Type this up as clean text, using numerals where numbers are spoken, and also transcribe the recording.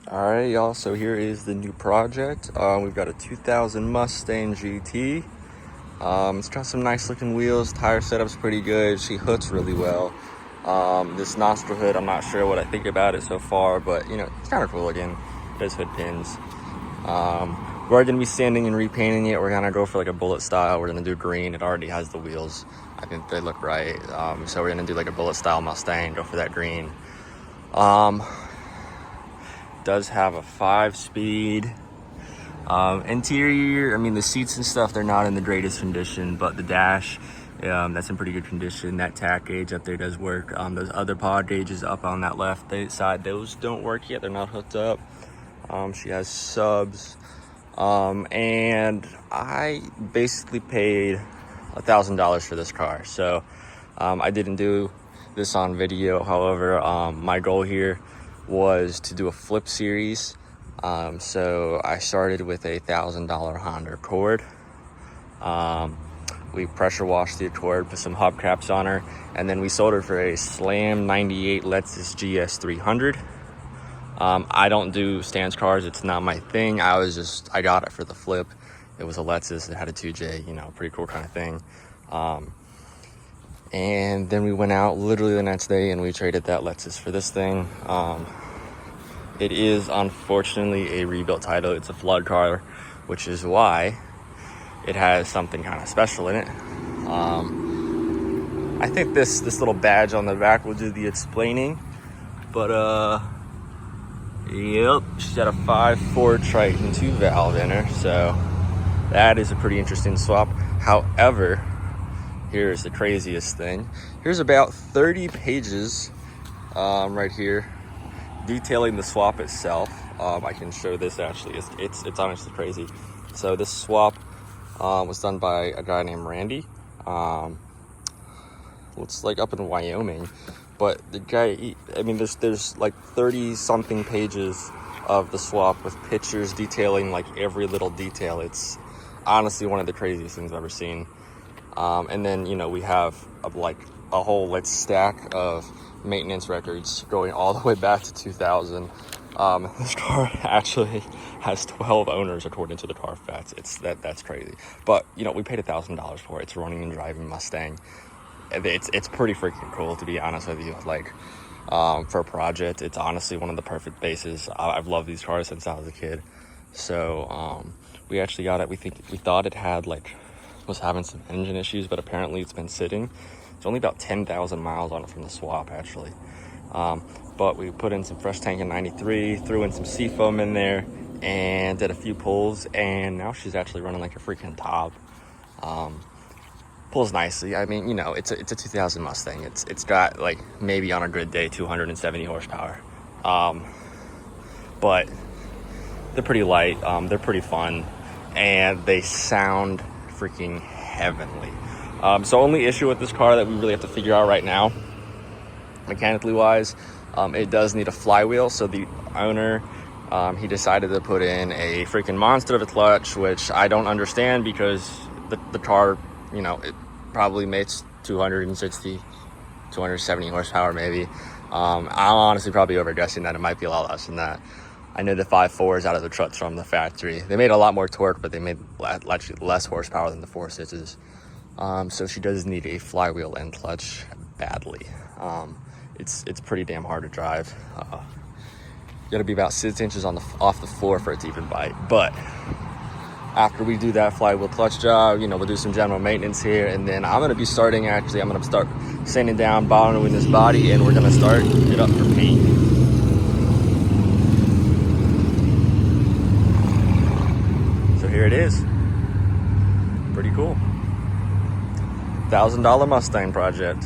All right, y'all, so here is the new project. We've got a 2000 Mustang GT. It's got some nice looking wheels. Tire setup's pretty good. She hooks really well. This nostril hood, I'm not sure what I think about it so far, but you know, it's kind of cool looking. There's hood pins. We're gonna be sanding and repainting it. We're gonna go for like a bullet style. We're gonna do green. It already has the wheels. I think they look right. So we're gonna do like a bullet style Mustang, go for that green. Does have a 5-speed. Interior, I mean, the seats and stuff, they're not in the greatest condition, but the dash, that's in pretty good condition. That tack gauge up there does work. Those other pod gauges up on that left side, those don't work yet. They're not hooked up. She has subs. And I basically paid $1,000 for this car. So I didn't do this on video. However, my goal here was to do a flip series. So I started with a $1,000 Honda Accord. We pressure washed the Accord, put some hubcaps on her, and then we sold her for a Slam 98 Lexus GS 300. I don't do stance cars. It's not my thing. I got it for the flip. It was a Lexus. It had a 2J, you know, pretty cool kind of thing. And then we went out literally the next day and we traded that Lexus for this thing. It is unfortunately a rebuilt title. It's a flood car, which is why it has something kind of special in it. I think this little badge on the back will do the explaining, but yep, she's got a 5.4 Triton 2 valve in her, so that is a pretty interesting swap. However, here's the craziest thing. Here's about 30 pages right here detailing the swap itself. I can show this actually. It's honestly crazy. So this swap was done by a guy named Randy. It's like up in Wyoming, but the guy, I mean, there's like 30 something pages of the swap with pictures detailing like every little detail. It's honestly one of the craziest things I've ever seen. And then, you know, we have like a whole stack of maintenance records going all the way back to 2000. This car actually has 12 owners according to the Carfax. That's crazy. But you know, we paid $1,000 for it. It's a running and driving Mustang. It's pretty freaking cool, to be honest with you. Like, for a project, it's honestly one of the perfect bases. I've loved these cars since I was a kid. So we actually got it. We thought it had was having some engine issues, but apparently it's been sitting. It's only about 10,000 miles on it from the swap, actually. But we put in some fresh tank in 93, threw in some seafoam in there, and did a few pulls, and now she's actually running like a freaking top. Pulls nicely. I mean, you know, it's a 2000 Mustang. It's got, like, maybe on a good day 270 horsepower. But they're pretty light. They're pretty fun, and they sound freaking heavenly. So only issue with this car that we really have to figure out right now, mechanically wise, it does need a flywheel. So the owner, he decided to put in a freaking monster of a clutch, which I don't understand, because the car, you know, it probably makes 260, 270 horsepower maybe. I'm honestly probably overguessing that. It might be a lot less than that. I know the 5.4s out of the trucks from the factory, they made a lot more torque, but they made actually less horsepower than the 4.6s. So she does need a flywheel and clutch badly. It's pretty damn hard to drive. You gotta be about 6 inches off the floor for it to even bite. But after we do that flywheel clutch job, you know, we'll do some general maintenance here, and then I'm gonna start sanding down, bottoming this body, and we're gonna start it up for paint. So here it is. Pretty cool. $1,000 Mustang project.